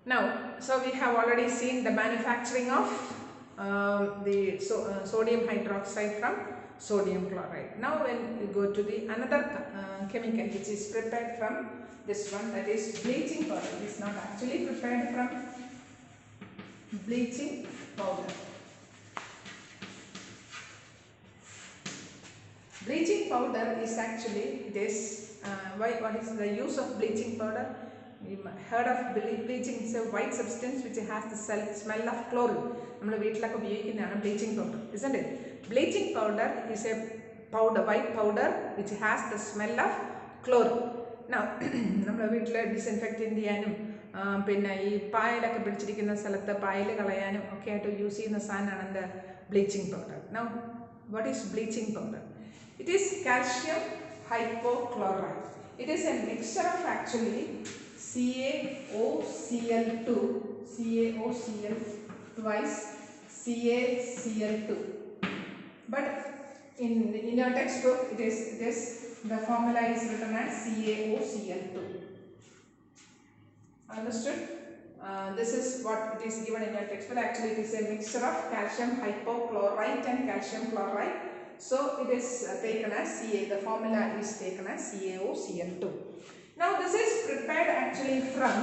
Now, so we have already seen the manufacturing of sodium hydroxide from sodium chloride. Now, when you go to the another chemical which is prepared from this one, that is bleaching powder. It is not actually prepared from bleaching powder. Bleaching powder is actually this. What is the use of bleaching powder? You heard of bleaching. It's a white substance which has the smell of chlorine. Bleaching powder, isn't it? Bleaching powder is a white powder which has the smell of chlorine. Now, disinfectant പിന്നെ ഈ പായലൊക്കെ പിടിച്ചിരിക്കുന്ന സ്ഥലത്ത് പായൽ കളയാനും ഒക്കെ ആയിട്ട് use ചെയ്യുന്ന സാധനമാണ് the bleaching powder. Now, what is bleaching powder? It is calcium hypochlorite. It is a mixture of actually CaOCl2, CaOCl twice, CaCl2. But in your textbook, it is the formula is written as CaOCl2. Understood? This is what it is given in your textbook. Actually, it is a mixture of calcium hypochlorite and calcium chloride. So it is taken as Ca. The formula is taken as CaOCl2. Now this is prepared actually from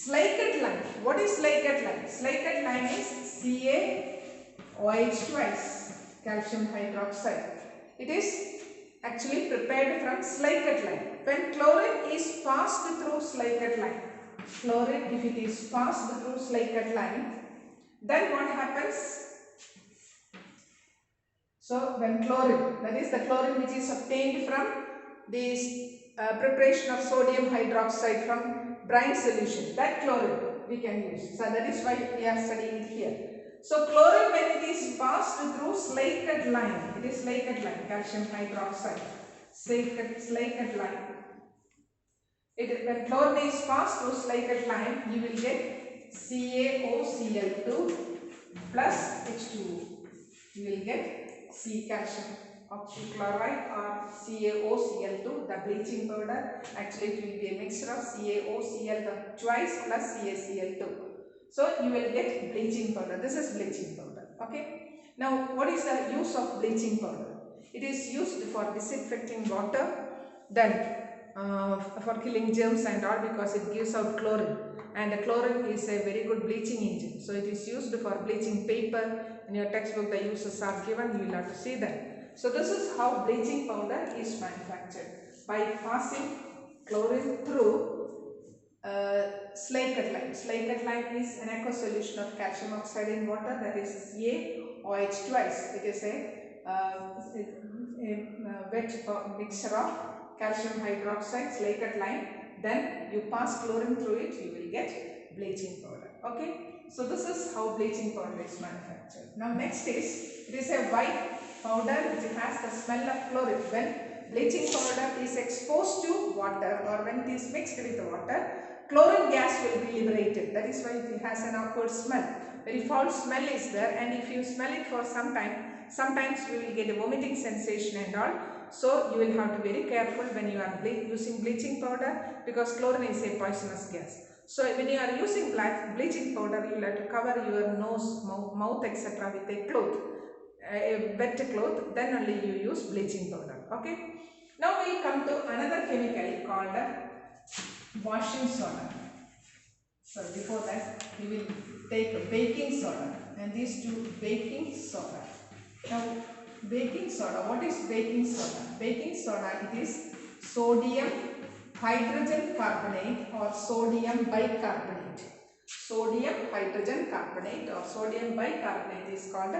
slaked lime. What is slaked lime? Slaked lime is CaOH twice, calcium hydroxide. It is actually prepared from slaked lime. When chlorine is passed through slaked lime, chlorine, if it is passed through slaked lime, then what happens? So when chlorine, that is the chlorine which is obtained from this preparation of sodium hydroxide from brine solution, that chlorine we can use. So that is why we are studying it here. So chlorine, when it is passed through slaked lime, it is slaked lime, calcium hydroxide, slaked lime. When chlorine is passed through slaked lime, you will get CaOCl2 plus H2O. You will get C calcium oxychloride or CaOCl2, the bleaching powder. Actually, it will be a mixture of CaOCl twice plus CaCl2. So you will get bleaching powder. This is bleaching powder. Okay. Now, what is the use of bleaching powder? It is used for disinfecting water, then for killing germs and all, because it gives out chlorine. And the chlorine is a very good bleaching agent. So it is used for bleaching paper. In your textbook, the uses are given. You will have to see that. So this is how bleaching powder is manufactured, by passing chlorine through slaked lime. Slaked lime is an aqueous solution of calcium oxide in water, that is CaOH twice. It is a wet mixture of calcium hydroxide, slaked lime. Then you pass chlorine through it, you will get bleaching powder. Okay. So this is how bleaching powder is manufactured. Now next is, it is a white powder which has the smell of chlorine. When bleaching powder is exposed to water or when it is mixed with water, chlorine gas will be liberated. That is why it has an awkward smell. Very foul smell is there, and if you smell it for some time, sometimes you will get a vomiting sensation and all. So you will have to be very careful when you are using bleaching powder, because chlorine is a poisonous gas. So when you are using bleaching powder, you will have to cover your nose, mouth, etc. with a cloth, a wet cloth. Then only you use bleaching powder. Okay. Now we will come to another chemical called washing soda. So before that, we will take baking soda, and these two baking soda. Now baking soda, what is baking soda? Baking soda, it is sodium hydrogen carbonate or sodium bicarbonate. Sodium hydrogen carbonate or sodium bicarbonate is called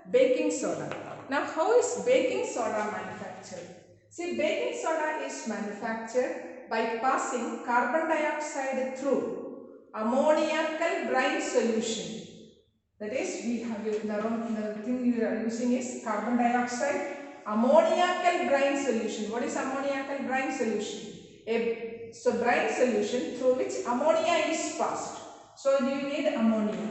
baking soda. Now how is baking soda manufactured? See, baking soda is manufactured by passing carbon dioxide through ammoniacal brine solution. That is, we have the thing we are using is carbon dioxide, ammoniacal brine solution. What is ammoniacal brine solution? So brine solution through which ammonia is passed. So you need ammonia.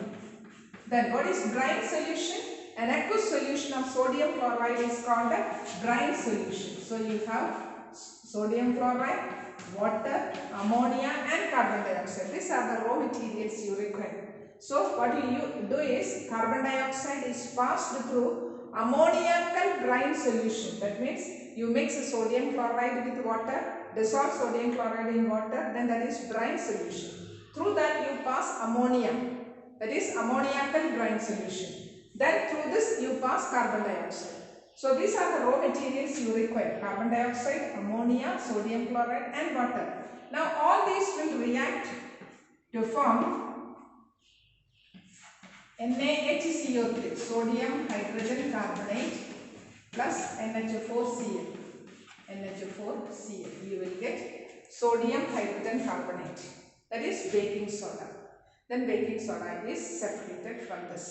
Then what is brine solution? An aqueous solution of sodium chloride is called a brine solution. So you have sodium chloride, water, ammonia and carbon dioxide. These are the raw materials you require. So what you do is carbon dioxide is passed through ammoniacal brine solution. That means you mix sodium chloride with water, dissolve sodium chloride in water, then that is brine solution. Through that you pass ammonia, that is ammoniacal brine solution. Then through this you pass carbon dioxide. So these are the raw materials you require: carbon dioxide, ammonia, sodium chloride and water. Now all these will react to form NaHCO3, sodium hydrogen carbonate, plus NH4Cl. NH4Cl. You will get sodium hydrogen carbonate. That is baking soda. Then baking soda is separated from this.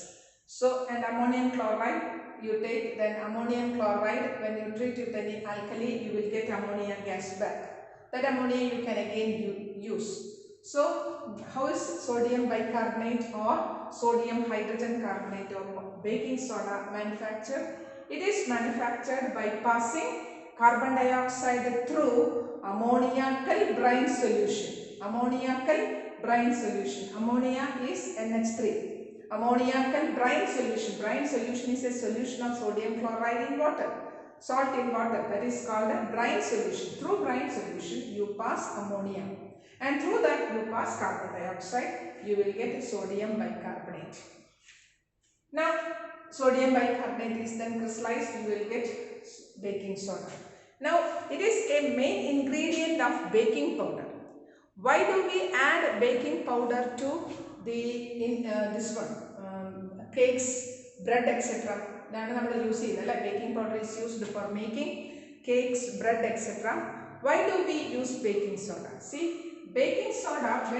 So, and ammonium chloride you take, then ammonium chloride, when you treat it with any alkali, you will get ammonia gas back. That ammonia you can again use. So, how is sodium bicarbonate or sodium hydrogen carbonate or baking soda manufactured? It is manufactured by passing carbon dioxide through ammoniacal brine solution. Ammoniacal brine solution. Ammonia is NH3. Ammoniacal brine solution. Brine solution is a solution of sodium chloride in water. Salt in water. That is called a brine solution. Through brine solution, you pass ammonia. And through that, you pass carbon dioxide. You will get sodium bicarbonate. Now, sodium bicarbonate is then crystallized. You will get baking soda. Now, it is a main ingredient of baking powder. Why do we add baking powder to this one? Cakes, bread, etc. Baking powder is used for making cakes, bread, etc. Why do we use baking soda? See, baking soda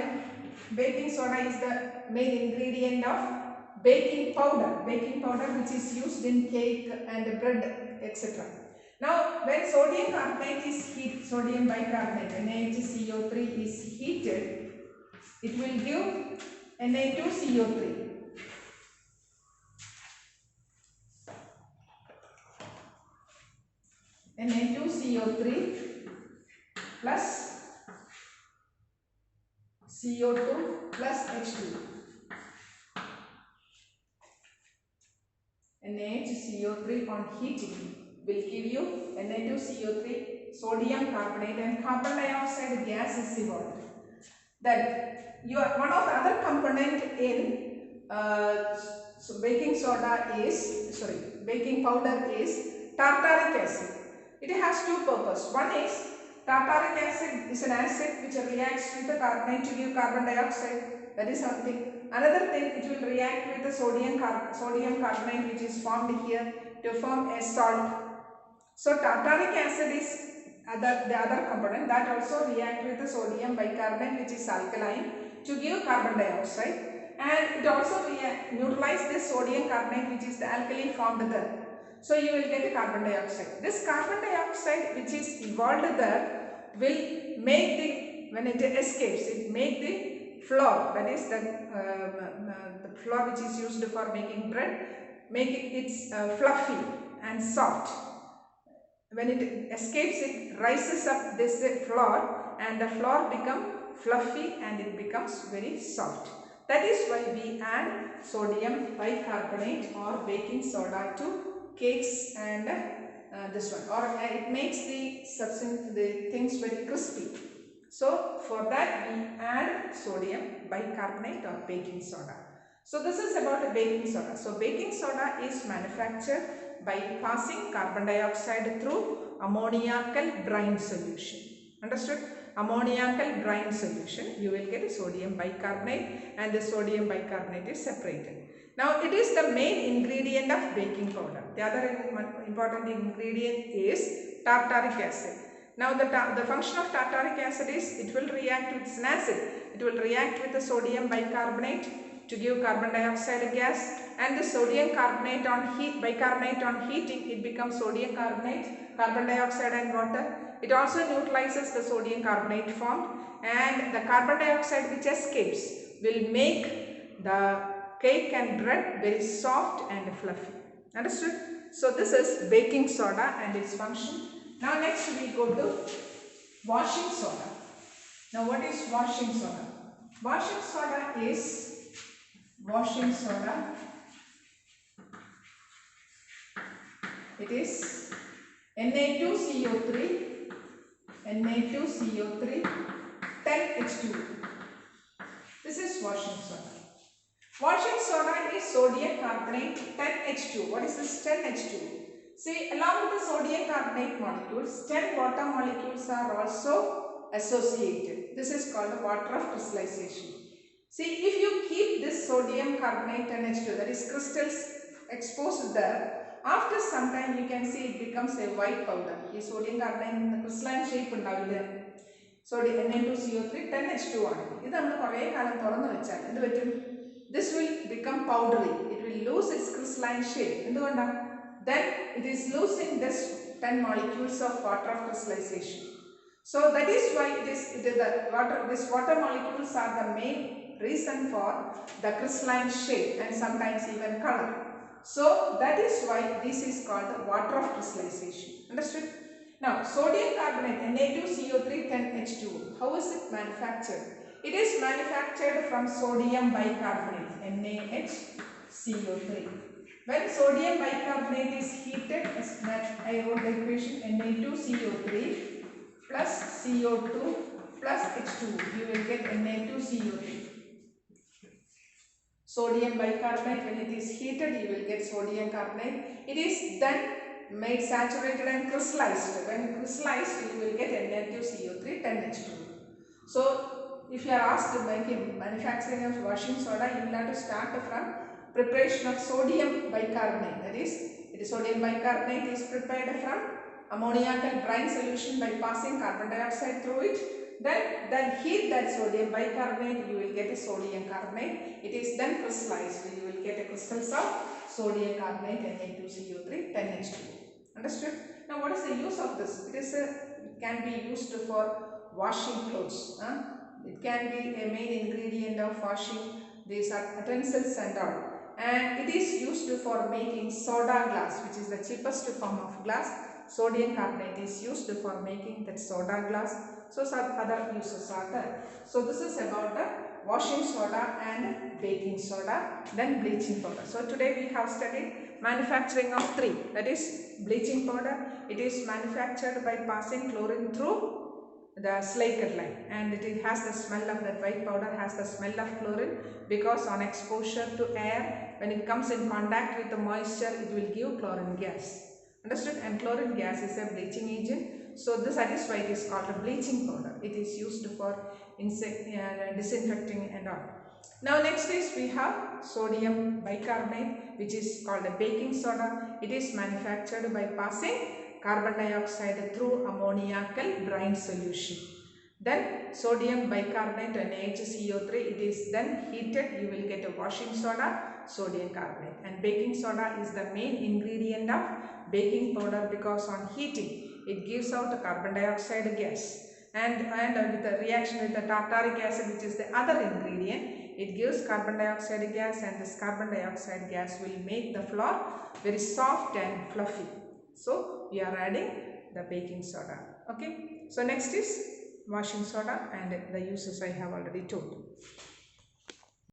is the main ingredient of baking powder which is used in cake and bread, etc. Now, when sodium carbonate is heated, sodium bicarbonate, NaHCO3 is heated, it will give Na2CO3. Na2CO3 plus CO2 plus H2. NaHCO3 on heating will give you Na2CO3, sodium carbonate and carbon dioxide gas is evolved. Then one of the other component in baking powder is tartaric acid. It has two purposes. One is tartaric acid is an acid which reacts with the carbonate to give carbon dioxide. That is one thing. Another thing, it will react with the sodium carbonate which is formed here to form a salt. So tartaric acid is the other component that also react with the sodium bicarbonate which is alkaline to give carbon dioxide, and it also neutralize the sodium carbonate which is the alkali formed there. So you will get a carbon dioxide. This carbon dioxide which is evolved there will make the, when it escapes, it make the flour, that is the flour which is used for making bread, make it fluffy and soft. When it escapes, it rises up this flour and the flour become fluffy and it becomes very soft. That is why we add sodium bicarbonate or baking soda to cakes and this one, or it makes the things very crispy. So for that we add sodium bicarbonate or baking soda. So this is about baking soda. So baking soda is manufactured by passing carbon dioxide through ammoniacal brine solution. Understood? Ammoniacal brine solution, you will get a sodium bicarbonate, and the sodium bicarbonate is separated. Now it is the main ingredient of baking powder. The other important ingredient is tartaric acid. Now the function of tartaric acid is it will react with an acid. It will react with the sodium bicarbonate to give carbon dioxide gas, and the sodium carbonate on bicarbonate on heating, it becomes sodium carbonate, carbon dioxide and water. It also neutralizes the sodium carbonate formed, and the carbon dioxide which escapes will make the cake and bread very soft and fluffy. Understood? So this is baking soda and its function. Now next we go to washing soda. Now what is washing soda? Washing soda is washing soda. It is Na2CO3, Na2CO3, 10H2. This is washing soda. Washing soda is sodium carbonate 10H2. What is this 10H2? See, along with the sodium carbonate molecules, 10 water molecules are also associated. This is called the water of crystallization. See, if you keep this sodium carbonate 10H2, that is crystals exposed there, after some time you can see it becomes a white powder. This sodium carbonate in the crystalline shape sodium Na2CO3 10H2 this will become powdery. It will lose its crystalline shape. Then it is losing this 10 molecules of water of crystallization. So that is why these water molecules are the main reason for the crystalline shape and sometimes even color. So that is why this is called the water of crystallization. Understood? Now sodium carbonate Na2CO3 10H2. How is it manufactured? It is manufactured from sodium bicarbonate NaHCO3. When sodium bicarbonate is heated, as I wrote the equation Na2CO3 plus CO2 plus H2, you will get Na2CO3. Sodium bicarbonate, when it is heated, you will get sodium carbonate. It is then made saturated and crystallized. When crystallized, you will get Na2CO3 10H2. So if you are asked to make manufacturing of washing soda, you will have to start from preparation of sodium bicarbonate. That is, sodium bicarbonate is prepared from ammoniacal brine solution by passing carbon dioxide through it. Then heat that sodium bicarbonate, you will get a sodium carbonate. It is then crystallized. You will get a crystals of sodium carbonate Na2CO3 10H2. Understood? Now what is the use of this? It can be used for washing clothes. It can be a main ingredient of washing these utensils and all. And it is used for making soda glass, which is the cheapest form of glass. Sodium carbonate is used for making that soda glass. So some other uses are there. So this is about the washing soda and baking soda, then bleaching powder. So today we have studied manufacturing of three. That is bleaching powder. It is manufactured by passing chlorine through the Schleicher line, and it has the smell of that white powder has the smell of chlorine, because on exposure to air, when it comes in contact with the moisture, it will give chlorine gas. Understood? And chlorine gas is a bleaching agent. So that is why it is called a bleaching powder. It is used for disinfecting and all. Now next is we have sodium bicarbonate, which is called a baking soda. It is manufactured by passing carbon dioxide through ammoniacal brine solution. Then sodium bicarbonate and NaHCO3, it is then heated, you will get a washing soda, sodium carbonate. And baking soda is the main ingredient of baking powder, because on heating it gives out a carbon dioxide gas. And with the reaction with the tartaric acid, which is the other ingredient, it gives carbon dioxide gas, and this carbon dioxide gas will make the flour very soft and fluffy. So we are adding the baking soda. Okay. So next is washing soda and the uses I have already told.